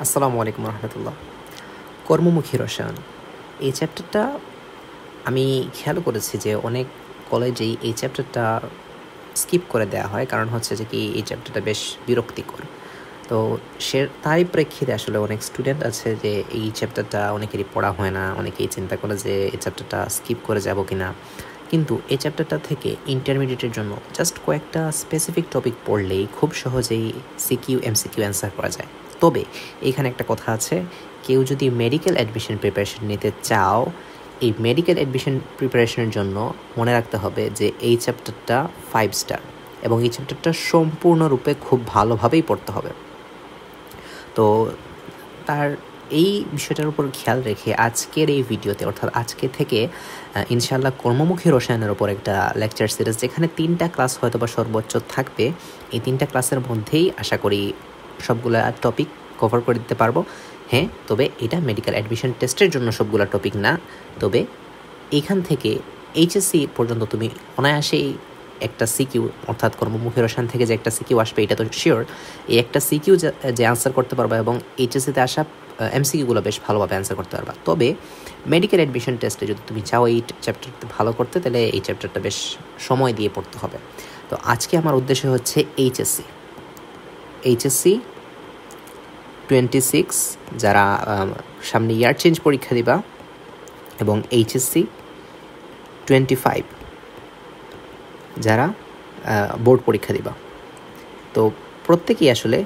আসসালামু আলাইকুম রহমতুল্লাহ। কর্মমুখী রসায়ন এই চ্যাপ্টারটা আমি খেয়াল করেছি যে অনেক কলেজেই এই চ্যাপ্টারটা স্কিপ করে দেওয়া হয়, কারণ হচ্ছে যে কি এই চ্যাপ্টারটা বেশ বিরক্তিকর। তো তারই প্রেক্ষিতে আসলে অনেক স্টুডেন্ট আছে যে এই চ্যাপ্টারটা অনেকেরই পড়া হয় না, অনেকেই চিন্তা করে যে এই চ্যাপ্টারটা স্কিপ করে যাব কি না। কিন্তু এই চ্যাপ্টারটা থেকে ইন্টারমিডিয়েটের জন্য জাস্ট কয়েকটা স্পেসিফিক টপিক পড়লেই খুব সহজেই সিকিউ এমসিকিউ অ্যান্সার করা যায়। তবে এখানে একটা কথা আছে, কেউ যদি মেডিকেল অ্যাডমিশন প্রিপারেশন নিতে চাও, এই মেডিকেল অ্যাডমিশন প্রিপারেশনের জন্য মনে রাখতে হবে যে এই চ্যাপ্টারটা 5 স্টার এবং এই চ্যাপ্টারটা সম্পূর্ণরূপে খুব ভালোভাবেই পড়তে হবে। তো তার এই বিষয়টার উপর খেয়াল রেখে আজকের এই ভিডিওতে, অর্থাৎ আজকে থেকে ইনশাআল্লাহ কর্মমুখী রসায়নের ওপর একটা লেকচার সিরিজ, যেখানে 3টা ক্লাস হয়তো বা সর্বোচ্চ থাকবে। এই 3টা ক্লাসের মধ্যেই আশা করি সবগুলা টপিক কভার করে দিতে পারবো। হ্যাঁ, তবে এটা মেডিকেল অ্যাডমিশন টেস্টের জন্য সবগুলা টপিক না। তবে এইখান থেকে এইচএসসি পর্যন্ত তুমি অনায়াসেই একটা সিকিউ, অর্থাৎ কর্মমুখী রসায়ন থেকে যে একটা সিকিউ আসবে এটা তো শিওর। এই একটা সিকিউ যে আনসার করতে পারবা এবং এইচএসসিতে আসা এমসিকিউগুলো বেশ ভালোভাবে অ্যান্সার করতে পারবা। তবে মেডিকেল অ্যাডমিশন টেস্টে যদি তুমি চাও এই চ্যাপ্টারটা ভালো করতে, তাহলে এই চ্যাপ্টারটা বেশ সময় দিয়ে পড়তে হবে। তো আজকে আমার উদ্দেশ্য হচ্ছে এইচএসসি 26 যারা সামনে ইয়ার চেঞ্জ পরীক্ষা দিবা, এবং এইচএসসি 25 যারা বোর্ড পরীক্ষা দিবা। তো প্রত্যেকেই আসলে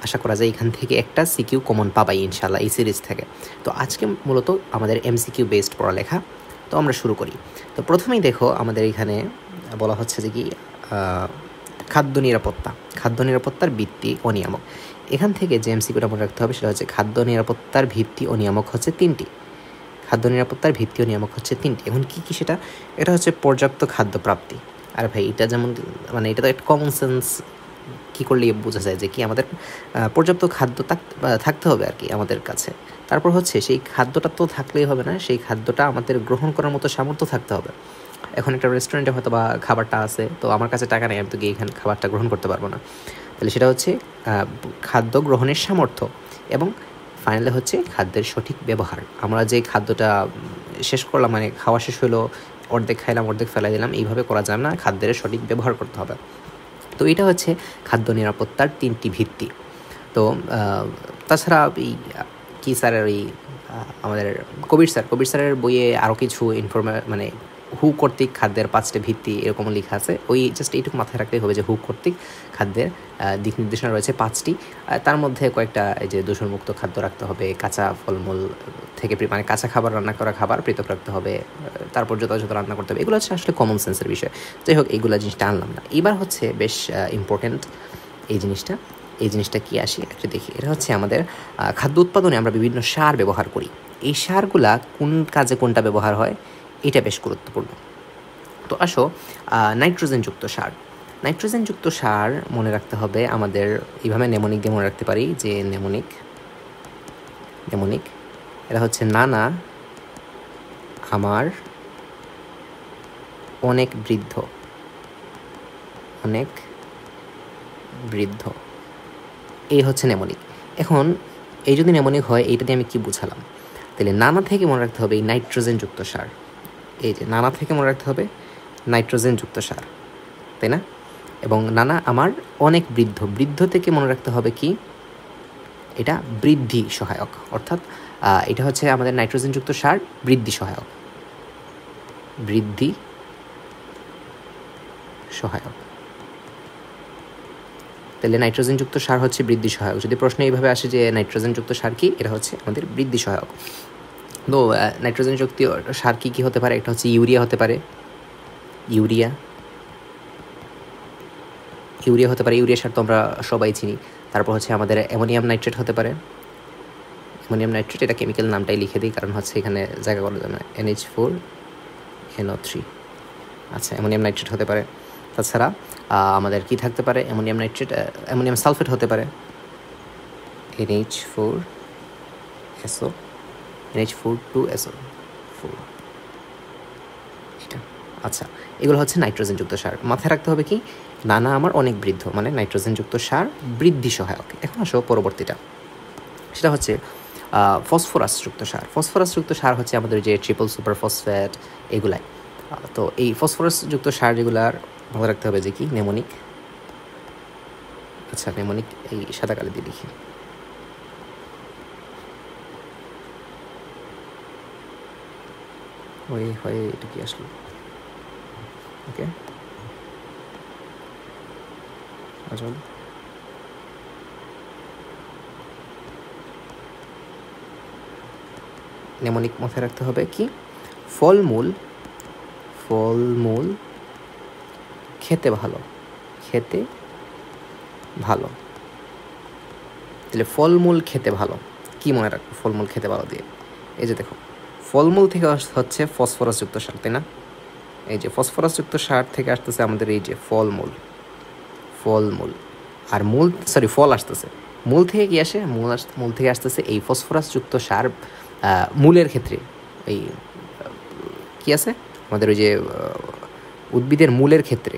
আশা করা যায় এখান থেকে একটা সিকিউ কমন পাবাই ইনশাল্লাহ এই সিরিজ থেকে। তো আজকে মূলত আমাদের এমসিকিউ বেসড পড়ালেখা। তো আমরা শুরু করি। তো প্রথমেই দেখো, আমাদের এখানে বলা হচ্ছে যে কি খাদ্য নিরাপত্তার ভিত্তি ও নিয়ামক। এখান থেকে যে এমসিকিউটা মনে রাখতে হবে সেটা হচ্ছে খাদ্য নিরাপত্তার ভিত্তি ও নিয়ামক হচ্ছে 3টি। খাদ্য নিরাপত্তার ভিত্তি ও নিয়ামক হচ্ছে 3টি। এখন কী সেটা? এটা হচ্ছে পর্যাপ্ত খাদ্য প্রাপ্তি। আর ভাই এটা যেমন এটা তো একটা কমন সেন্স, কী করলে বোঝা যায় যে কি আমাদের পর্যাপ্ত খাদ্য থাকতে হবে আর কি আমাদের কাছে। তারপর হচ্ছে সেই খাদ্যটা তো থাকলেই হবে না, সেই খাদ্যটা আমাদের গ্রহণ করার মতো সামর্থ্য থাকতে হবে। এখন একটা রেস্টুরেন্টে হয়তো বা খাবারটা আছে, তো আমার কাছে টাকা নেই, আমি তো গিয়ে এখানে খাবারটা গ্রহণ করতে পারবো না। তাহলে সেটা হচ্ছে খাদ্য গ্রহণের সামর্থ্য। এবং ফাইনালি হচ্ছে খাদ্যের সঠিক ব্যবহার। আমরা যে খাদ্যটা শেষ করলাম, খাওয়া শেষ হলো, অর্ধেক খাইলাম অর্ধেক ফেলাই দিলাম, এইভাবে করা যায় না, খাদ্যের সঠিক ব্যবহার করতে হবে। তো এটা হচ্ছে খাদ্য নিরাপত্তার 3টি ভিত্তি। তো তাছাড়া এই কি স্যারের এই আমাদের কবির স্যারের বইয়ে আরও কিছু হু কর্তৃক খাদ্যের 5টি ভিত্তি এরকম লেখা আছে। ওই জাস্ট এইটুকু মাথায় রাখলেই হবে যে হু কর্তৃক খাদ্যের দিক নির্দেশনা রয়েছে 5টি। তার মধ্যে কয়েকটা এই যে দূষণমুক্ত খাদ্য রাখতে হবে, কাঁচা ফলমূল থেকে কাঁচা খাবার, রান্না করা খাবার পৃথক রাখতে হবে, তারপর যথাযথ রান্না করতে হবে। এগুলো হচ্ছে আসলে কমন সেন্সের বিষয়। যাই হোক, এইগুলো জিনিসটা আনলাম না। এবার হচ্ছে বেশ ইম্পর্টেন্ট এই জিনিসটা কি আসি একটু দেখি। এটা হচ্ছে আমাদের খাদ্য উৎপাদনে আমরা বিভিন্ন সার ব্যবহার করি। এই সারগুলা কোন কাজে কোনটা ব্যবহার হয় এটা বেশ গুরুত্বপূর্ণ। তো আসো, নাইট্রোজেনযুক্ত সার মনে রাখতে হবে আমাদের এইভাবে নেমোনিক দিয়ে মনে রাখতে পারি যে নেমোনিক এটা হচ্ছে নানা আমার অনেক বৃদ্ধ, এই হচ্ছে নেমোনিক। এখন এই যদি নেমোনিক হয়, এইটা দিয়ে আমি কি বুঝালাম? তাহলে নানা থেকে মনে রাখতে হবে এই নাইট্রোজেনযুক্ত সার। এই যে নানা থেকে মনে রাখতে হবে নাইট্রোজেনযুক্ত সার, তাই না? এবং নানা আমার অনেক বৃদ্ধ থেকে মনে রাখতে হবে কি এটা বৃদ্ধি সহায়ক, অর্থাৎ এটা হচ্ছে আমাদের নাইট্রোজেনযুক্ত সার বৃদ্ধি সহায়ক। তাহলে নাইট্রোজেনযুক্ত সার হচ্ছে বৃদ্ধি সহায়ক। যদি প্রশ্ন এইভাবে আসে যে নাইট্রোজেনযুক্ত সার কি, এটা হচ্ছে আমাদের বৃদ্ধি সহায়ক। তো নাইট্রোজেনযুক্ত সার কি হতে পারে? একটা হচ্ছে ইউরিয়া হতে পারে, ইউরিয়া হতে পারে। ইউরিয়া সার তো আমরা সবাই চিনি। তারপর হচ্ছে আমাদের অ্যামোনিয়াম নাইট্রেট হতে পারে। এটা কেমিক্যাল নামটাই লিখে দিই, কারণ হচ্ছে এখানে জায়গা করা যাবে না। NH4NO3। আচ্ছা, অ্যামোনিয়াম নাইট্রেট হতে পারে। তাছাড়া আমাদের কি থাকতে পারে? অ্যামোনিয়াম সালফেট হতে পারে, NH4SO4। এটা আচ্ছা, এগুলো হচ্ছে নাইট্রোজেনযুক্ত সার। মাথায় রাখতে হবে কি নানা আমার অনেক বৃদ্ধ, নাইট্রোজেনযুক্ত সার বৃদ্ধি সহায়ক। এখন আসো পরবর্তীটা। সেটা হচ্ছে ফসফরাসযুক্ত সার। ফসফরাসযুক্ত সার হচ্ছে আমাদের যে ট্রিপল সুপার ফসফেট এগুলাই। তো এই ফসফরাসযুক্ত সার যেগুলার মনে রাখতে হবে যে কি নেমোনিক। আচ্ছা, নেমোনিক এই সাদা কালি দিয়ে লিখি। ওই হয় এটা কি আসলো? ওকে, আসল নেমোনিক মাথায় রাখতে হবে কি ফলমূল খেতে ভালো, খেতে ভালো। তাহলে ফলমূল খেতে ভালো কি মনে রাখবো ফলমূল খেতে ভালো দিয়ে? এই যে দেখো, ফলমূল থেকে হচ্ছে ফসফরাসযুক্ত সার, তাই না? এই যে ফসফরাসযুক্ত সার থেকে আসতেছে আমাদের এই যে ফলমূল, আর ফল আসতেছে মূল থেকে কি আসে? মূল থেকে আসতেছে এই ফসফরাসযুক্ত সার। মূলের ক্ষেত্রে এই কি আছে আমাদের ওই যে উদ্ভিদের মূলের ক্ষেত্রে,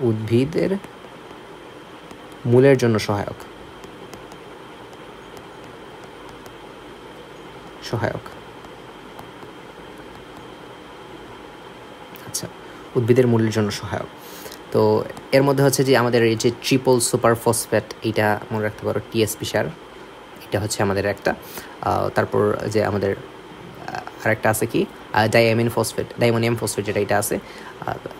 উদ্ভিদের মূলের জন্য সহায়ক। আচ্ছা, উদ্ভিদের মূলের জন্য সহায়ক। তো এর মধ্যে হচ্ছে যে আমাদের এই যে ট্রিপল সুপার ফসফেট, এইটা মনে রাখতে পারো টিএসপি সার, এটা হচ্ছে আমাদের একটা। তারপর যে আমাদের আরেকটা আছে কি ডাইমোনিয়াম ফসফেট যেটা এটা আছে,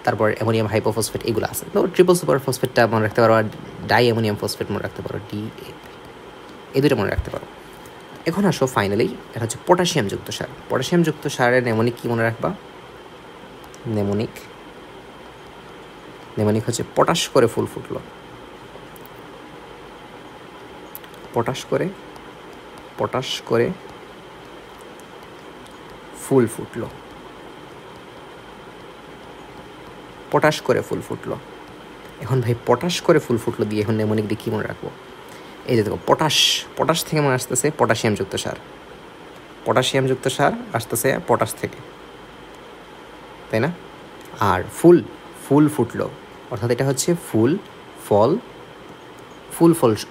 তারপর অ্যামোনিয়াম হাইপোফসফেট এগুলো আছে। তো ট্রিপল সুপার ফসফেটটা মনে রাখতে পারো, আর ডাইঅ্যামোনিয়াম ফসফেট মনে রাখতে পারো, DAP, এই দুটো মনে রাখতে পারো। এখন আসো ফাইনালি, এটা হচ্ছে পটাশিয়ামযুক্ত সার। পটাশিয়ামযুক্ত সারের নেমোনিক কি মনে রাখবা? নেমোনিক হচ্ছে পটাশ করে ফুল ফুটলো, পটাশ করে ফুল ফুটলো, পটাশ করে ফুল ফুটলো। এখন ভাই পটাশ করে ফুল ফুটলো দিয়ে এখন নেমোনিক দিয়ে কী মনে রাখবো? এই যে দেখো, পটাশ থেকে মনে আসতেছে পটাশিয়ামযুক্ত সার, পটাশিয়ামযুক্ত সার আসতেছে পটাশ থেকে, তাই না? আর ফুল ফুটলো, অর্থাৎ এটা হচ্ছে ফুল ফল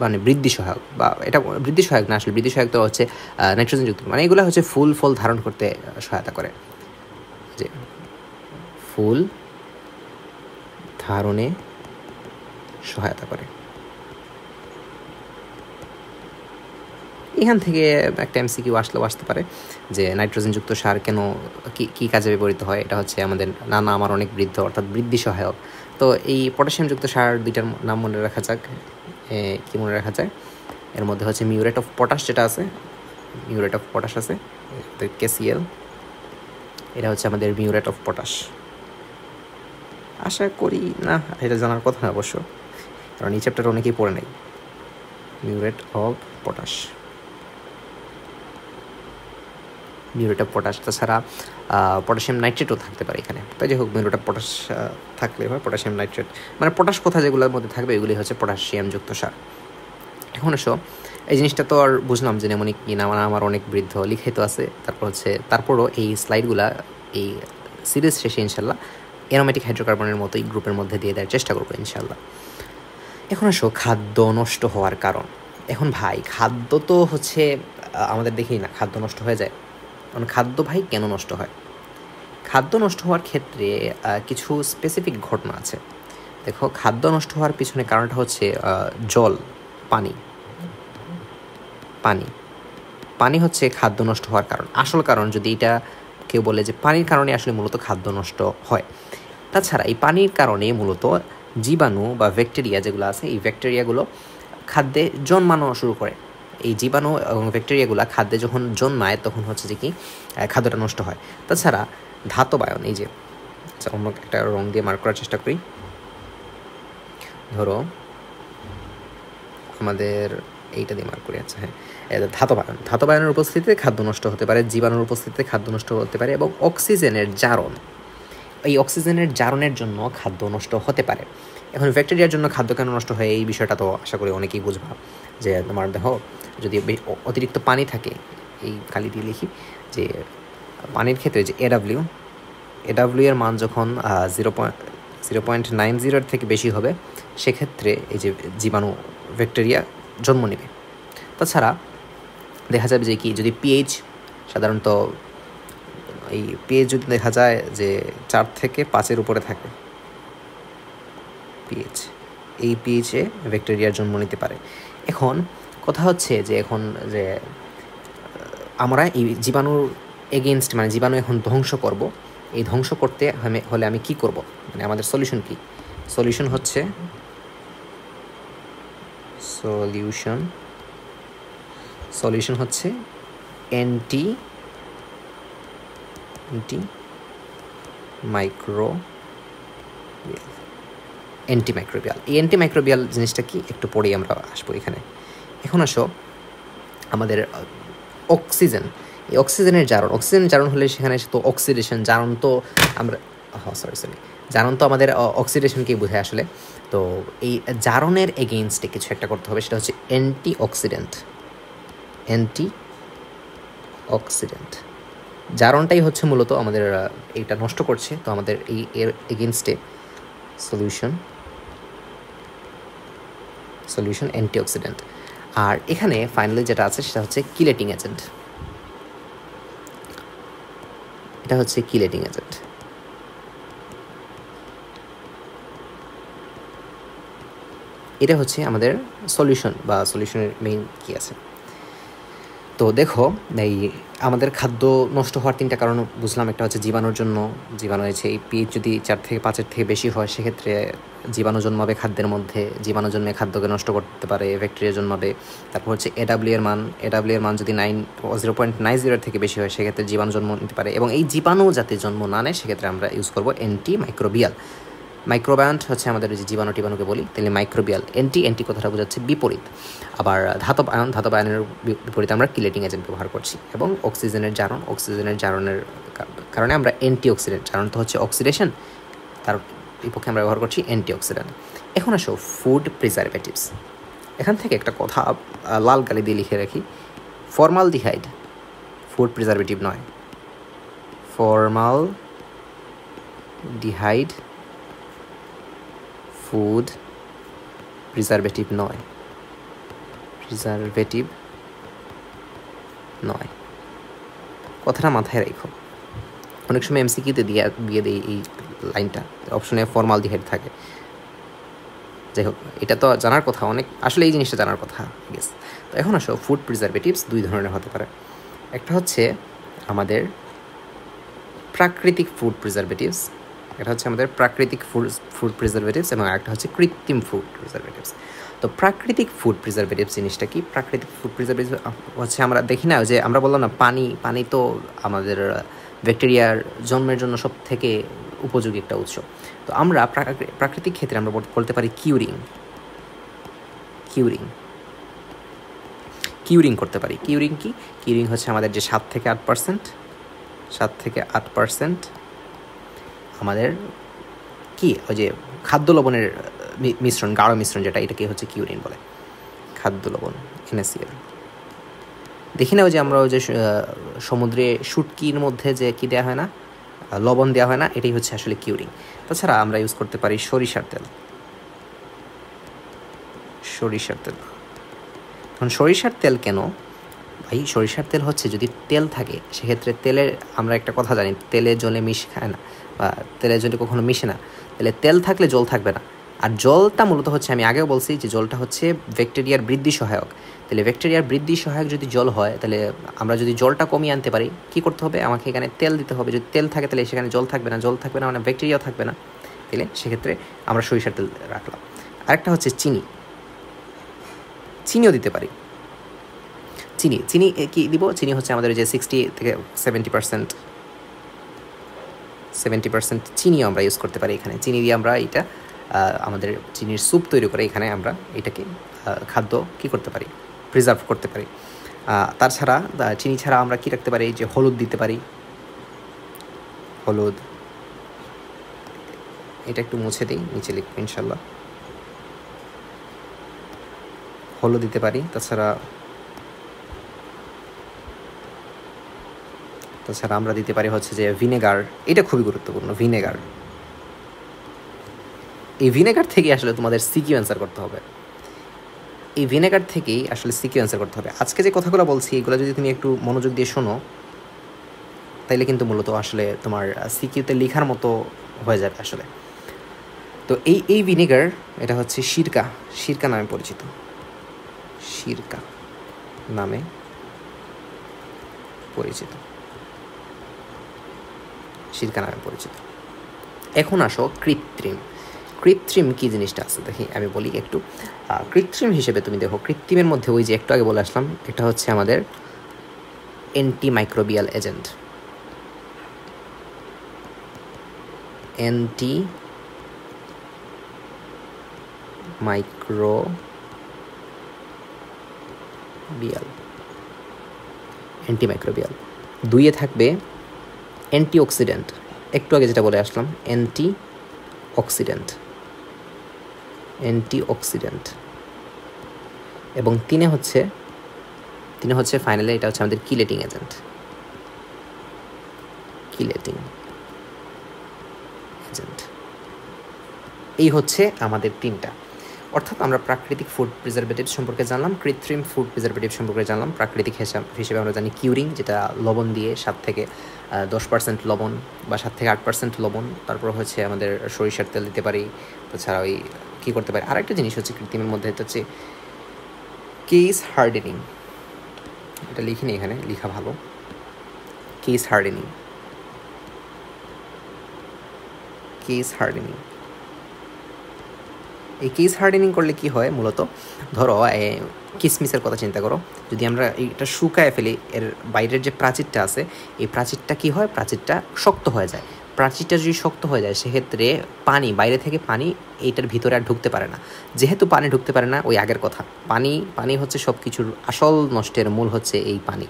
মানে বৃদ্ধি সহায়ক, বা এটা বৃদ্ধি সহায়ক না, আসলে বৃদ্ধি সহায়ক তো হচ্ছে নাইট্রোজেনযুক্ত, মানে এগুলো হচ্ছে ফুল ফল ধারণ করতে সহায়তা করে, যে ফুল ধারণে সহায়তা করে। এখান থেকে একটা MCQ আসতে পারে যে নাইট্রোজেনযুক্ত সার কেন কী কাজে ব্যবহৃত হয়? এটা হচ্ছে আমাদের নানা আমার অনেক বৃদ্ধ, অর্থাৎ বৃদ্ধি সহায়ক। তো এই পটাশিয়ামযুক্ত সার দুইটার নাম মনে রাখা যাক। কী মনে রাখা যায়? এর মধ্যে হচ্ছে মিউরেট অফ পটাশ যেটা আছে, মিউরেট অফ পটাশ আছে, KCl, এটা হচ্ছে আমাদের মিউরেট অফ পটাশ। আশা করি না এটা জানার কথা না অবশ্য, কারণ এই চ্যাপ্টার অনেকেই পড়ে নেই। মিউরেট অফ পটাশ, তাছাড়া পটাশিয়াম নাইট্রেটও থাকতে পারে এখানে। তাই যাই হোক, মিউরেট অফ পটাশ থাকলে হয় পটাশিয়াম নাইট্রেট, মানে পটাশ কোথা যেগুলোর মধ্যে থাকবে এগুলি হচ্ছে পটাশিয়ামযুক্ত সার। এখন এসো, এই জিনিসটা তো আর বুঝলাম যে নেমোনিক কি না, আমার অনেক বৃদ্ধ লিখাই তো আছে। তারপরও এই স্লাইডগুলা এই সিরিজ শেষে ইনশাল্লাহ অ্যারোমেটিক হাইড্রোকার্বনের মতো এই গ্রুপের মধ্যে দিয়ে দেওয়ার চেষ্টা করবো ইনশাল্লাহ। এখন আসো খাদ্য নষ্ট হওয়ার কারণ। এখন ভাই খাদ্য তো হচ্ছে আমাদের দেখেই না খাদ্য নষ্ট হয়ে যায়। কারণ খাদ্য ভাই কেন নষ্ট হয়? খাদ্য নষ্ট হওয়ার ক্ষেত্রে কিছু স্পেসিফিক ঘটনা আছে। দেখো, খাদ্য নষ্ট হওয়ার পিছনে কারণটা হচ্ছে জল, পানি হচ্ছে খাদ্য নষ্ট হওয়ার কারণ, আসল কারণ। যদি এটা কেউ বলে যে পানির কারণে আসলে মূলত খাদ্য নষ্ট হয়, তাছাড়া এই পানির কারণে মূলত জীবাণু বা ব্যাকটেরিয়া যেগুলো আছে, এই ব্যাকটেরিয়াগুলো খাদ্যে জন্মানো শুরু করে। এই জীবাণু এবং ব্যাকটেরিয়াগুলো খাদ্যে যখন জন্মায় তখন হচ্ছে যে কি খাদ্যটা নষ্ট হয়। তাছাড়া ধাতবায়ন, এই যে অন্য একটা রং দিয়ে মার্ক করার চেষ্টা করি। ধরো আমাদের এইটা দিয়ে মার্ক করি। আচ্ছা, হ্যাঁ, ধাতবায়নের উপস্থিতিতে খাদ্য নষ্ট হতে পারে, জীবাণুর উপস্থিতিতে খাদ্য নষ্ট হতে পারে, এবং অক্সিজেনের জারণ, এই অক্সিজেনের জারণের জন্য খাদ্য নষ্ট হতে পারে। এখন ব্যাকটেরিয়ার জন্য খাদ্য কেন নষ্ট হয় এই বিষয়টা তো আশা করি অনেকেই বুঝবা, যে তোমার দেখো যদি অতিরিক্ত পানি থাকে, এই কালি দিয়ে লিখি যে পানির ক্ষেত্রে যে AW এর মান যখন 0.90 থেকে বেশি হবে, সেক্ষেত্রে এই যে জীবাণু ব্যাকটেরিয়া জন্ম নেবে। তাছাড়া দেখা যাবে যে কি যদি পিএইচ সাধারণত এই পিএইচ যদি দেখা যায় যে 4 থেকে 5-এর উপরে থাকে পিএইচ, এই পিএইচে ব্যাকটেরিয়ার জন্ম নিতে পারে। এখন কথা হচ্ছে যে এখন যে আমরা এই জীবাণুর এগেনস্ট মানে জীবাণু এখন ধ্বংস করব, এই ধ্বংস করতে হলে আমি কি করব, মানে আমাদের সলিউশন কি? সলিউশন হচ্ছে অ্যান্টিমাইক্রোবিয়াল। এই অ্যান্টিমাইক্রোবিয়াল জিনিসটা কি একটু পরেই আমরা আসবো এখানে। এখন আসো আমাদের অক্সিজেন, এই অক্সিজেনের জারণ হলে সেখানে তো অক্সিডেশন, জারণ তো আমরা জারণ তো আমাদের অক্সিডেশনকেই বোঝায় আসলে। তো এই জারণের এগেইনস্টে কিছু একটা করতে হবে, সেটা হচ্ছে অ্যান্টিঅক্সিডেন্ট। জারণটাই হচ্ছে মূলত আমাদের এইটা নষ্ট করছে, তো আমাদের এই এর এগেইনস্টে সলিউশন অ্যান্টিঅক্সিডেন্ট। আর এখানে ফাইনালি যেটা আছে সেটা হচ্ছে কিলেটিং এজেন্ট। এটা হচ্ছে কিলেটিং এজেন্ট। এটা হচ্ছে আমাদের সলিউশন বা সলিউশনের মেইন কি আছে। তো দেখো এই আমাদের খাদ্য নষ্ট হওয়ার 3টা কারণ বুঝলাম। একটা হচ্ছে জীবাণুর জন্য, জীবাণু আছে এই পিএইচ যদি 4 থেকে 5-এর থেকে বেশি হয় সেক্ষেত্রে জীবাণু জন্মাবে খাদ্যের মধ্যে, জীবাণু জন্মে খাদ্যকে নষ্ট করতে পারে, ব্যাকটেরিয়া জন্মাবে। তারপর হচ্ছে এডাব্লিউ এর মান যদি 0.90 থেকে বেশি হয় সেক্ষেত্রে জীবাণু জন্ম নিতে পারে, এবং এই জীবাণু যাতে জন্ম না নেয় সেক্ষেত্রে আমরা ইউজ করবো অ্যান্টিমাইক্রোবিয়াল। মাইক্রোবায়ান্ট হচ্ছে আমাদের যে জীবাণুকে বলি, তাহলে মাইক্রোবিয়াল। অ্যান্টি কথাটা বোঝাচ্ছে বিপরীত। আবার ধাতব আয়নের বিপরীতে আমরা কিলেটিং এজেন্ট ব্যবহার করছি। এবং অক্সিজেনের জারণের কারণে আমরা অ্যান্টিঅক্সিডেন্ট, জারণ তো হচ্ছে অক্সিডেশন, তার বিপক্ষে আমরা ব্যবহার করছি অ্যান্টিঅক্সিডেন্ট। এখন আসো ফুড প্রিজারভেটিভস। এখান থেকে একটা কথা লাল কালি দিয়ে লিখে রাখি, ফর্মালডিহাইড ফুড প্রিজারভেটিভ নয়। ফর্মালডিহাইড ফুড প্রিজারভেটিভ নয়। কথাটা মাথায় রাখো। অনেক সময় এমসিকিউতে দিয়ে দেয় এই লাইনটা, অপশনে ফর্মালডিহাইড থাকে। যাই হোক, এটা তো জানার কথা, অনেক আসলে এই জিনিসটা জানার কথা গেস। তো এখন আসো ফুড প্রিজারভেটিভস 2 ধরনের হতে পারে। একটা হচ্ছে আমাদের প্রাকৃতিক ফুড প্রিজারভেটিভস, এটা হচ্ছে আমাদের প্রাকৃতিক ফুড প্রিজারভেটিভস, এবং একটা হচ্ছে কৃত্রিম ফুড প্রিজারভেটিভস। তো প্রাকৃতিক ফুড প্রিজারভেটিভস জিনিসটা কি? প্রাকৃতিক ফুড প্রিজারভেটিভস হচ্ছে আমরা দেখি না যে আমরা বললাম না পানি তো আমাদের ব্যাকটেরিয়ার জন্মের জন্য সব থেকে উপযোগী একটা উৎস। তো আমরা প্রাকৃতিক ক্ষেত্রে আমরা বলতে পারি কিউরিং করতে পারি। কিউরিং হচ্ছে আমাদের যে 7 থেকে 8% আমাদের কি ওই যে খাদ্য লবণের মিশ্রণ, গাঢ় মিশ্রণ যেটা, এটাকে হচ্ছে কিউরিন বলে। খাদ্য লবণ NaCl। দেখি না ওই যে আমরা ওই যে সমুদ্রে শুটকির মধ্যে যে কি দেওয়া হয় না, লবণ দেওয়া হয় না, এটাই হচ্ছে আসলে কিউরিং। তাছাড়া আমরা ইউজ করতে পারি সরিষার তেল। এখন সরিষার তেল কেন ভাই? সরিষার তেল হচ্ছে যদি তেল থাকে সেক্ষেত্রে তেলের আমরা একটা কথা জানি, তেলে জলে খায় না বা তেলে জলে কখনো মিশে না। তাহলে তেল থাকলে জল থাকবে না। আর জলটা মূলত হচ্ছে, আমি আগেও বলছি যে জলটা হচ্ছে ব্যাকটেরিয়ার বৃদ্ধি সহায়ক। তাহলে ব্যাকটেরিয়ার বৃদ্ধি সহায়ক যদি জল হয়, তাহলে আমরা যদি জলটা কমিয়ে আনতে পারি, কি করতে হবে? আমাকে এখানে তেল দিতে হবে। যদি তেল থাকে তাহলে সেখানে জল থাকবে না মানে ব্যাকটেরিয়াও থাকবে না। তাহলে সেক্ষেত্রে আমরা সরিষার তেল রাখলাম। আরেকটা হচ্ছে চিনিও দিতে পারি। চিনি কি দিব? চিনি হচ্ছে আমাদের যে 60 থেকে 70% চিনিও আমরা ইউজ করতে পারি এখানে। চিনি দিয়ে আমরা এটা আমাদের চিনির স্যুপ তৈরি করে এখানে আমরা এটাকে খাদ্য কি করতে পারি? প্রিজার্ভ করতে পারি। তাছাড়া চিনি ছাড়া আমরা কি রাখতে পারি? যে হলুদ দিতে পারি। হলুদ, এটা একটু মুছে দিই, নিচে লিখবো ইনশাল্লাহ। হলুদ দিতে পারি। তাছাড়া আমরা দিতে পারি হচ্ছে যে ভিনেগার। এটা খুবই গুরুত্বপূর্ণ, ভিনেগার। এই ভিনেগার থেকে আসলে তোমাদের সিকিউ অ্যান্সার করতে হবে। এই ভিনেগার থেকেই আসলে সিকিউ অ্যান্সার করতে হবে। আজকে যে কথাগুলো বলছি এগুলো যদি তুমি একটু মনোযোগ দিয়ে শোনো তাইলে কিন্তু মূলত আসলে তোমার সিকিউতে লেখার মতো হয়ে যাবে আসলে। তো এই ভিনেগার এটা হচ্ছে সিরকা নামে পরিচিত, সিরকা নামে পরিচিত, সিরকা নামে পরিচিত। এখন আসো কৃত্রিম কী জিনিসটা আছে দেখি আমি বলি একটু। কৃত্রিম হিসেবে তুমি দেখো, কৃত্রিমের মধ্যে ওই যে একটু আগে বলে আসলাম, এটা হচ্ছে আমাদের অ্যান্টিমাইক্রোবিয়াল এজেন্ট, অ্যান্টিমাইক্রোবিয়াল। দুইয়ে থাকবে অ্যান্টিঅক্সিডেন্ট, একটু আগে যেটা বলে আসলাম অ্যান্টিঅক্সিডেন্ট। এবং তিনে হচ্ছে ফাইনালি এটা হচ্ছে আমাদের কিলেটিং এজেন্ট। এই হচ্ছে আমাদের তিনটা। অর্থাৎ আমরা প্রাকৃতিক ফুড প্রিজারভেটিভ সম্পর্কে জানলাম, কৃত্রিম ফুড প্রিজারভেটিভ সম্পর্কে জানলাম, প্রাকৃতিক হিসেবে আমরা জানি কিউরিং, যেটা লবণ দিয়ে 7 থেকে 10% লবণ বা 7 থেকে 8% লবণ, তারপর হচ্ছে আমাদের সরিষার তেল দিতে পারি। তাছাড়া ওই কী করতে পারি, আরেকটা জিনিস হচ্ছে কৃত্রিমের মধ্যে, এটা হচ্ছে কেস হার্ডেনিং। এটা লিখিনি এখানে, লেখা ভালো, কেস হার্ডেনিং। এই কেস হার্ডেনিং করলে কি হয় মূলত, ধরো কিসমিসের কথা চিন্তা করো, যদি আমরা এটা শুকায় ফেলি, এর বাইরের যে প্রাচীরটা আছে এই প্রাচীরটা কি হয়, প্রাচীরটা শক্ত হয়ে যায়। প্রাচীরটা যদি শক্ত হয়ে যায় সেক্ষেত্রে পানি, বাইরে থেকে পানি এইটার ভিতরে আর ঢুকতে পারে না। যেহেতু পানি ঢুকতে পারে না, ওই আগের কথা, পানি হচ্ছে সব কিছুর আসল নষ্টের মূল হচ্ছে এই পানি।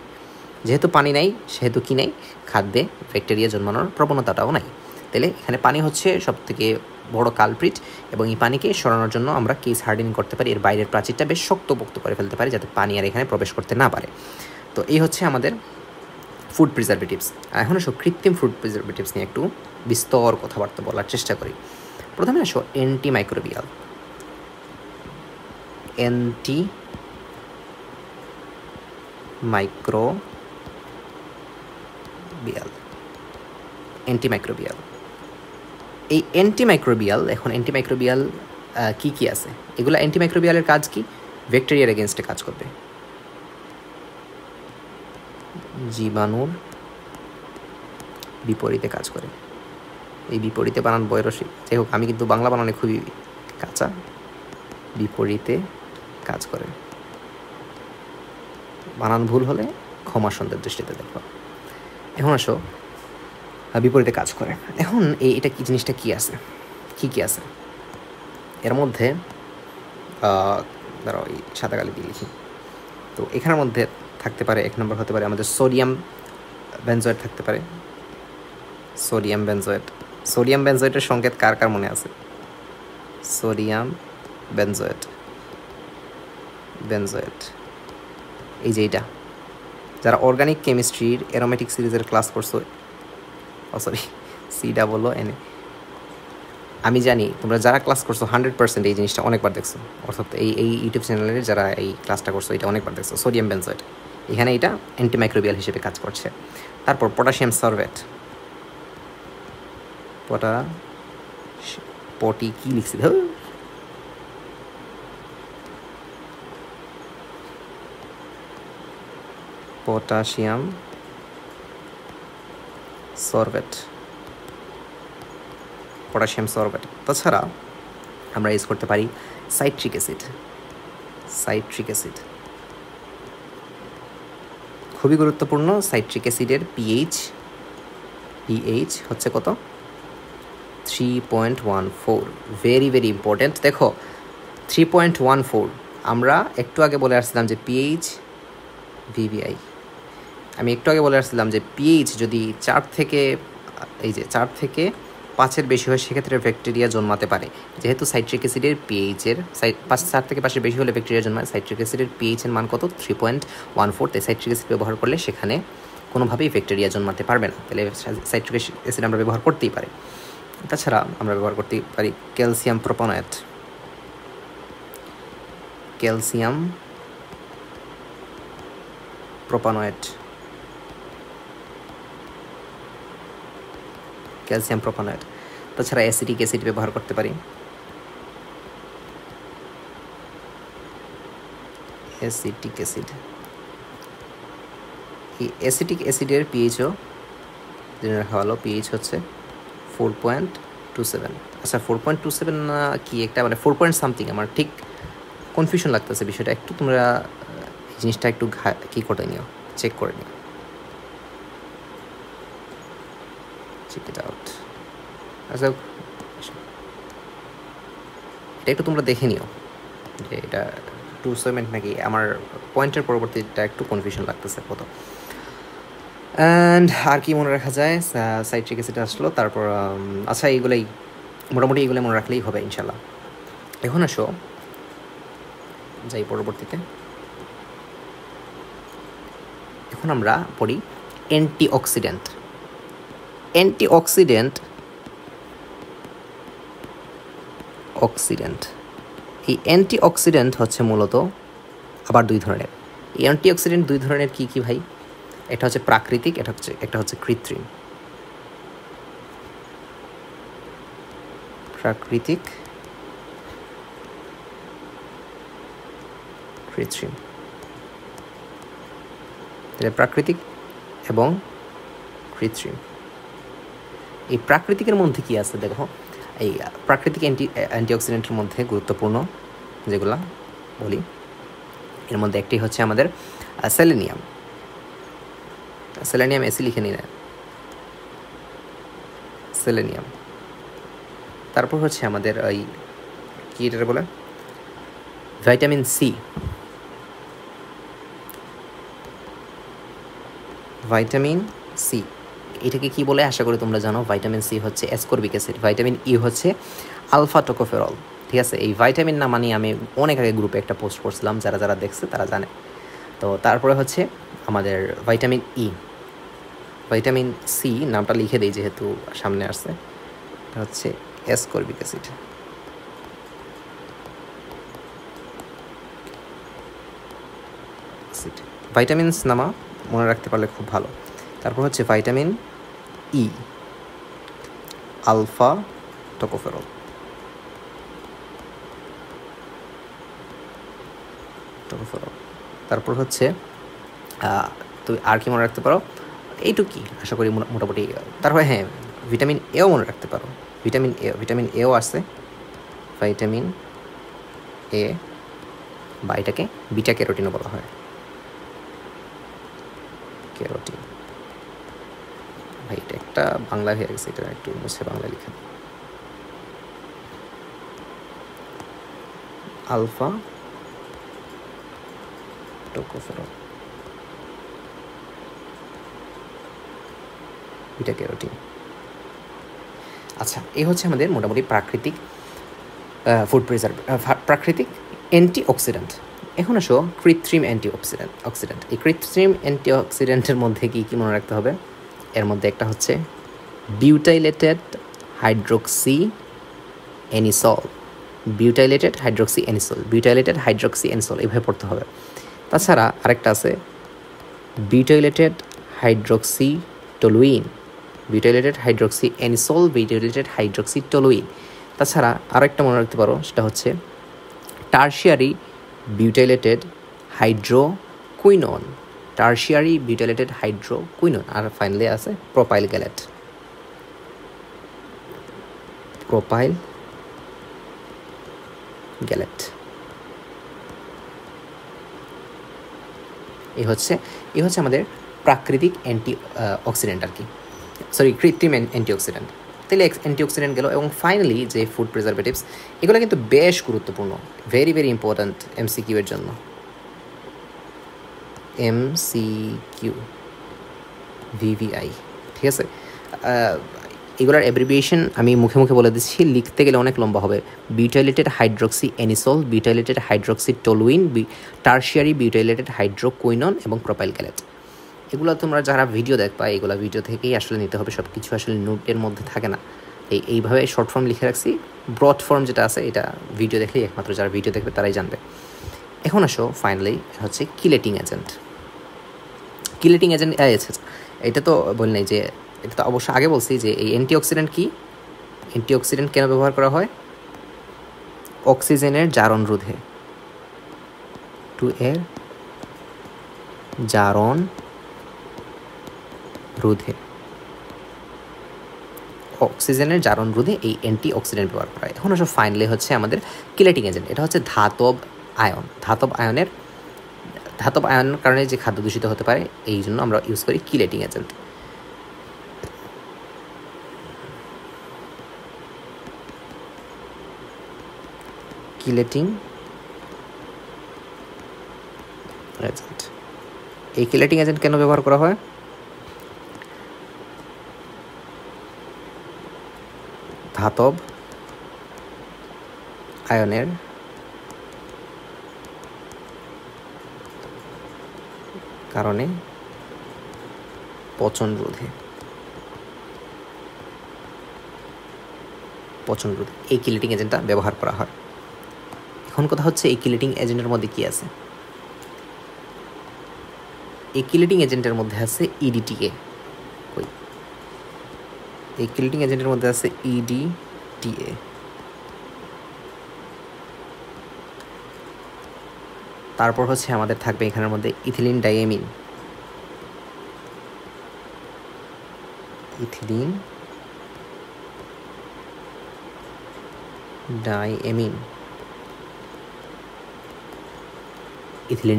যেহেতু পানি নাই সেহেতু কি নাই, খাদ্যে ব্যাকটেরিয়া জন্মানোর প্রবণতাটাও নাই। তাহলে এখানে পানি হচ্ছে সবথেকে বড় কালপ্রিট, এবং এই পানিকে সরানোর জন্য আমরা কেস হার্ডেনিং করতে পারি, এর বাইরের প্রাচীরটা বেশ শক্তপোক্ত করে ফেলতে পারি যাতে পানি আর এখানে প্রবেশ করতে না পারে। তো এই হচ্ছে আমাদের ফুড প্রিজারভেটিভস। এখন আসো কৃত্রিম ফুড প্রিজারভেটিভস নিয়ে একটু বিস্তর কথাবার্তা বলার চেষ্টা করি। প্রথমে আসো অ্যান্টিমাইক্রোবিয়াল। এই অ্যান্টিমাইক্রোবিয়াল, এখন অ্যান্টিমাইক্রোবিয়াল কী আছে এগুলো? অ্যান্টিমাইক্রোবিয়ালের কাজ কি? ব্যাকটেরিয়ার এগেনস্টে কাজ করবে, জীবাণুর বিপরীতে কাজ করে। এই বিপরীতে বানান বৈরসিক, যাই হোক আমি কিন্তু বাংলা বানানে খুবই কাঁচা। বিপরীতে কাজ করে, বানান ভুল হলে ক্ষমা সুন্দর দৃষ্টিতে দেখো। এখন আসো বিপরীতে কাজ করে। এখন এটা কি জিনিসটা কি আছে, কি আছে এর মধ্যে? ধরো এই সাদা কালি দিয়ে লিখি। তো এখানের মধ্যে থাকতে পারে, এক নম্বর হতে পারে আমাদের সোডিয়াম বেনজয়েড থাকতে পারে। সোডিয়াম বেনজয়েডের সংকেত কার মনে আছে? সোডিয়াম বেনজয়েড, এই যে এইটা, যারা অর্গানিক কেমিস্ট্রির অ্যারোমেটিক সিরিজের ক্লাস করছো, COON, আমি জানি তোমরা যারা ক্লাস করছো 100% এই জিনিসটা অনেকবার দেখছো, অর্থাৎ এই ইউটিউব চ্যানেলের যারা এই ক্লাসটা করছো এটা অনেকবার দেখছো। সোডিয়াম বেনজয়েড, এখানে এটা অ্যান্টিমাইক্রোবিয়াল হিসেবে কাজ করছে। তারপর পটাশিয়াম সলভেট, কি লিখছি, পটাশিয়াম সলভেট। তাছাড়া আমরা ইউজ করতে পারি সাইট্রিক অ্যাসিড, খুবই গুরুত্বপূর্ণ। সাইট্রিক অ্যাসিডের পিএইচ হচ্ছে কত? 3.14, ভেরি ইম্পর্টেন্ট। দেখো 3.14, আমরা একটু আগে বলে আসছিলাম যে পিএইচ ভিভিআই, আমি একটু আগে বলে আসছিলাম যে পিএইচ যদি 4 থেকে 5-এর বেশি হয় সেক্ষেত্রে ব্যাকটেরিয়া জন্মাতে পারে। যেহেতু সাইট্রিক অ্যাসিডের পিএইচের 4 থেকে 5-এর বেশি হলে ব্যাকটেরিয়া জন্মায়, সাইট্রিক অ্যাসিডের পিএইচের মান কত? 3.14। তাই সাইট্রিক অ্যাসিড ব্যবহার করলে সেখানে কোনোভাবেই ব্যাকটেরিয়া জন্মাতে পারবে না, তাহলে সাইট্রিক অ্যাসিড আমরা ব্যবহার করতেই পারি। তাছাড়া আমরা ব্যবহার করতে পারি calcium calcium propanoate, calcium propanoate. তাছাড়া অ্যাসিটিক অ্যাসিড ব্যবহার করতে পারি, অ্যাসিটিক অ্যাসিড। এই অ্যাসিটিক অ্যাসিডের পিএইচও জেনে রাখা ভালো, পিএইচ হচ্ছে 4.27। আচ্ছা 4.27 না কি একটা মানে 4 পয়েন্ট সামথিং, আমার ঠিক কনফিউশন লাগতেছে বিষয়টা, একটু তোমরা এই জিনিসটা একটু কী করে নিও, চেক করে নিও, চেক ইট আউট। আচ্ছা এটা একটু তোমরা দেখে নিও যে এটা 27 নাকি, আমার পয়েন্টের পরবর্তীটা একটু কনফিউশন লাগতেছে কত। অ্যান্ড আর কি মনে রাখা যায়, সাইট্রিক অ্যাসিড আসলো, তারপর আচ্ছা এইগুলোই মোটামুটি, এগুলো মনে রাখলেই হবে ইনশাল্লাহ। এখন আসো যাই পরবর্তীতে। এখন আমরা পড়ি অ্যান্টিঅক্সিডেন্ট। অ্যান্টিঅক্সিডেন্ট এই অ্যান্টিঅক্সিডেন্ট হচ্ছে মূলত আবার দুই ধরনের। এই অ্যান্টিঅক্সিডেন্ট দুই ধরনের কি কি ভাই? এটা হচ্ছে প্রাকৃতিক, একটা হচ্ছে কৃত্রিম। প্রাকৃতিক, কৃত্রিম। প্রাকৃতিক এবং কৃত্রিম। এই প্রাকৃতিকের মধ্যে কি আছে দেখো, এই প্রাকৃতিক অ্যান্টিঅক্সিডেন্টের মধ্যে গুরুত্বপূর্ণ যেগুলা বলি, এর মধ্যে একটি হচ্ছে আমাদের সেলেনিয়াম। সেলেনিয়াম এসি লিখে নিন, সেলেনিয়াম। তারপর হচ্ছে আমাদের ওই কি এটা বলে, ভাইটামিন সি। ভাইটামিন সি এটাকে কি বলে আশা করি তোমরা জানো। ভাইটামিন সি হচ্ছে অ্যাসকর্বিক অ্যাসিড, ভাইটামিন ই হচ্ছে আলফা টোকোফেরল। ঠিক আছে, এই ভাইটামিন না মানে আমি অনেক আগে গ্রুপে একটা পোস্ট করছিলাম, যারা যারা দেখছে তারা জানে। তো তারপরে হচ্ছে আমাদের ভাইটামিন ই। ভাইটামিন সি নামটা লিখে দিই যেহেতু সামনে আসছে, এটা হচ্ছে অ্যাসকর্বিক অ্যাসিড। ভাইটামিনস নামা মনে রাখতে পারলে খুব ভালো। তারপর হচ্ছে ভাইটামিন ই, আলফা টোকোফেরল। তারপর হচ্ছে তুই আর কি মনে রাখতে পারো, এইটুকুই আশা করি মোটামুটি। তারপরে হ্যাঁ, ভিটামিন এও মনে রাখতে পারো, ভিটামিন এও আছে, ভাইটামিন এ, বা এটাকে বিটা ক্যারোটিনও বলা হয়, ক্যারোটিন। ভাই এটা একটা বাংলা হয়ে গেছে, এটা একটু মুছে বাংলা লিখে। Alpha tocopherol, beta carotene. আচ্ছা এই হচ্ছে আমাদের মোটামুটি প্রাকৃতিক ফুড প্রাকৃতিক অ্যান্টিঅক্সিডেন্ট। এখন আসো কৃত্রিম অক্সিডেন্ট। এই কৃত্রিম অ্যান্টিঅক্সিডেন্টের মধ্যে কি কি মনে রাখতে হবে, এর মধ্যে একটা হচ্ছে butylated hydroxy anisole. Butylated hydroxy anisole এভাবে পড়তে হবে। তাছাড়া আরেকটা আছে butylated hydroxy toluene, butylated hydroxy anisole, butylated hydroxy toluene. তাছাড়া আরেকটা মনে রাখতে পারো, সেটা হচ্ছে tertiary butylated hydroquinone, tertiary butylated hydroquinone. আর ফাইনালি আছে প্রোপাইল গ্যালেট, প্রোপাইল গ্যালেট। এই হচ্ছে আমাদের প্রাকৃতিক অ্যান্টিঅক্সিডেন্ট আর কি, সরি কৃত্রিম অ্যান্টিঅক্সিডেন্ট। তাহলে অ্যান্টিঅক্সিডেন্ট গেল। এবং ফাইনালি যে ফুড প্রিজারভেটিভস, এগুলো কিন্তু বেশ গুরুত্বপূর্ণ, ভেরি ভেরি ইম্পর্ট্যান্ট এমসিকিউ এর জন্য। এমসিকিউ ভিভিআই, ঠিক আছে। এগুলোর অ্যাব্রিভিয়েশন আমি মুখে মুখে বলে দিচ্ছি, লিখতে গেলে অনেক লম্বা হবে। বিউটাইলেটেড hydroxy anisole, butylated hydroxy toluene, tertiary butylated hydroquinone এবং প্রোপাইল গ্যালেট। এগুলো তোমরা যারা ভিডিও দেখবা, এগুলো ভিডিও থেকেই আসলে নিতে হবে, সব কিছু আসলে নোটের মধ্যে থাকে না। এইভাবে শর্ট ফর্ম লিখে রাখছি, ব্রড ফর্ম যেটা আছে এটা ভিডিও দেখলেই একমাত্র যারা ভিডিও দেখবে তারাই জানবে। এখন আসো ফাইনালি হচ্ছে কিলেটিং এজেন্ট। কিলেটিং এজেন্ট এটা তো বলি নাই যে, এটা তো অবশ্য আগে বলছি যে এই অ্যান্টিঅক্সিডেন্ট কি, অ্যান্টিঅক্সিডেন্ট কেন ব্যবহার করা হয়? অক্সিজেনের জারণ রোধে, এর জারণ রোধে, অক্সিজেনের জারণ রোধে এই অ্যান্টি অক্সিডেন্ট ব্যবহার করা হয়। এখন আসলে ফাইনালি হচ্ছে আমাদের কিলেটিং এজেন্ট। এটা হচ্ছে ধাতব আয়ন। ধাতব আয়নের কারণে যে খাদ্য দূষিত হতে পারে, এই জন্য আমরা ইউজ করি কিলেটিং এজেন্ট। কিলেটিং এজেন্ট, এই কিলেটিং এজেন্ট কেন ব্যবহার করা হয়? ধাতব আয়নের কারণে পচন রোধে এই কিলেটিং এজেন্টটা ব্যবহার করা হয়। এখন কথা হচ্ছে এই কিলেটিং এজেন্টের মধ্যে কি আছে? এই কিলেটিং এজেন্টের মধ্যে আছে ইডিটিএ। এই কিলেটিং এজেন্টের মধ্যে আছে ইডিটিএ। তারপর হচ্ছে আমাদের থাকবে এখানের মধ্যে ইথিলিন ডাইএমিন। ইথিলিন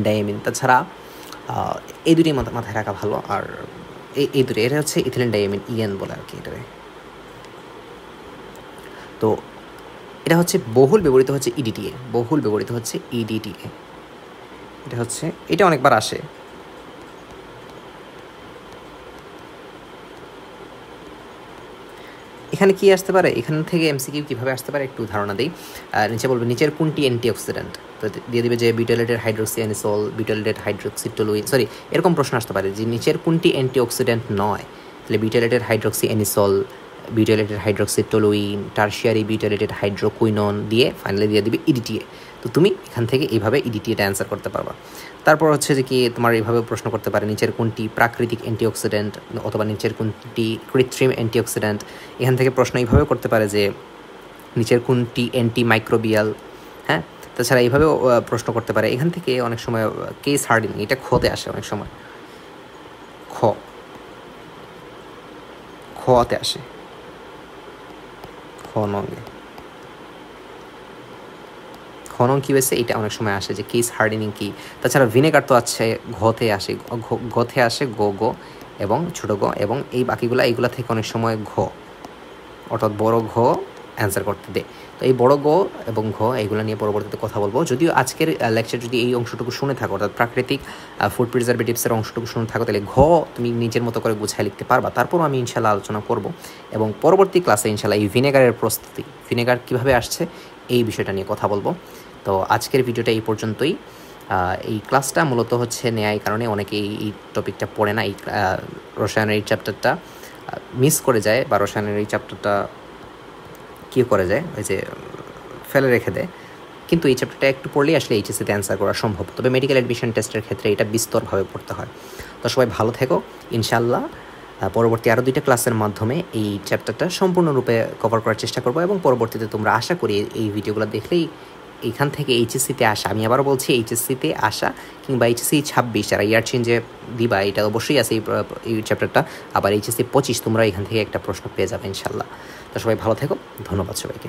ডাইএমিন। তাছাড়া এই দুটি মাথায় রাখা ভালো। আর এই দুটি, এটা হচ্ছে ইথিলিন ডাইএমিন, ইএন বলে আর কি এটারে। তো এটা হচ্ছে বহুল ব্যবহৃত হচ্ছে ইডিটিএ, এটা অনেকবার আসে। এখানে কি আসতে পারে, এখান থেকে এমসিকিউ কীভাবে আসতে পারে একটু ধারণা দিই। নিচে বলবে নিচের কোনটি অ্যান্টিঅক্সিডেন্ট, তো দিয়ে দিবে যে বিউটাইলেটেড হাইড্রোক্সিঅ্যানিসল, বিউটাইলেটেড হাইড্রোক্সিটোলুইন, এরকম প্রশ্ন আসতে পারে যে নিচের কোনটি অ্যান্টিঅক্সিডেন্ট নয়। তাহলে butylated hydroxyanisole, butylated hydroxytoluene, tertiary butylated hydroquinone দিয়ে ফাইনালি দিয়ে দিবে ইডিটিএ। তো তুমি এখান থেকে এইভাবে ইডিটিএটা অ্যান্সার করতে পারবা। তারপর হচ্ছে যে কি তোমার এইভাবে প্রশ্ন করতে পারে নিচের কোনটি প্রাকৃতিক অ্যান্টিঅক্সিডেন্ট অথবা নিচের কোনটি কৃত্রিম অ্যান্টিঅক্সিডেন্ট। এখান থেকে প্রশ্ন এইভাবে করতে পারে যে নিচের কোনটি অ্যান্টি মাইক্রোবিয়াল। হ্যাঁ, তাছাড়া এইভাবেও প্রশ্ন করতে পারে। এখান থেকে অনেক সময় কেস হার্ডিনিং, এটা খতে আসে অনেক সময়, খতে আসে, খনন কী হয়েছে এটা অনেক সময় আসে যে কেস হার্ডেনিং কি। তাছাড়া ভিনেগার তো আছে ঘতে আসে গো এবং ছোটো গ, এবং এই বাকিগুলা এইগুলা থেকে অনেক সময় অর্থাৎ বড় ঘ অ্যান্সার করতে দেয়। তো এই বড় গ এবং ঘ এইগুলো নিয়ে পরবর্তীতে কথা বলবো। যদিও আজকের লেকচার যদি এই অংশটুকু শুনে থাকো, অর্থাৎ প্রাকৃতিক ফুড প্রিজারভেটিভসের অংশটুকু শুনে থাকো, তাহলে ঘ তুমি নিজের মতো করে গুছায় লিখতে পারবা। তারপরও আমি ইনশাল্লাহ আলোচনা করব, এবং পরবর্তী ক্লাসে ইনশাল্লাহ এই ভিনেগারের প্রস্তুতি, ভিনেগার কীভাবে আসছে এই বিষয়টা নিয়ে কথা বলবো। তো আজকের ভিডিওটা এই পর্যন্তই। এই ক্লাসটা মূলত হচ্ছে নেয় এই কারণে অনেকে এই টপিকটা পড়ে না, এই রসায়নের এই চ্যাপ্টারটা মিস করে যায়, বা রসায়নের এই চ্যাপ্টারটা কী করে যায়, ওই যে ফেলে রেখে দেয়। কিন্তু এই চ্যাপ্টারটা একটু পড়লেই আসলে এইচএসসিতে অ্যান্সার করা সম্ভব। তবে মেডিকেল অ্যাডমিশন টেস্টের ক্ষেত্রে এটা বিস্তরভাবে পড়তে হয়। তো সবাই ভালো থেকো। ইনশাল্লাহ পরবর্তী আরও 2টা ক্লাসের মাধ্যমে এই চ্যাপ্টারটা সম্পূর্ণরূপে কভার করার চেষ্টা করবো, এবং পরবর্তীতে তোমরা আশা করি এই ভিডিওগুলো দেখলেই এইখান থেকে এইচএসসিতে আসা, আমি আবারও বলছি এইচএসসিতে আসা কিংবা এইচএসসি 26 যারা ইয়ার চেঞ্জে দিবা, এটা অবশ্যই আছে এই চ্যাপ্টারটা। আবার এইচএসসি 25 তোমরা এখান থেকে একটা প্রশ্ন পেয়ে যাবে ইনশাল্লাহ। তো সবাই ভালো থেকো, ধন্যবাদ সবাইকে।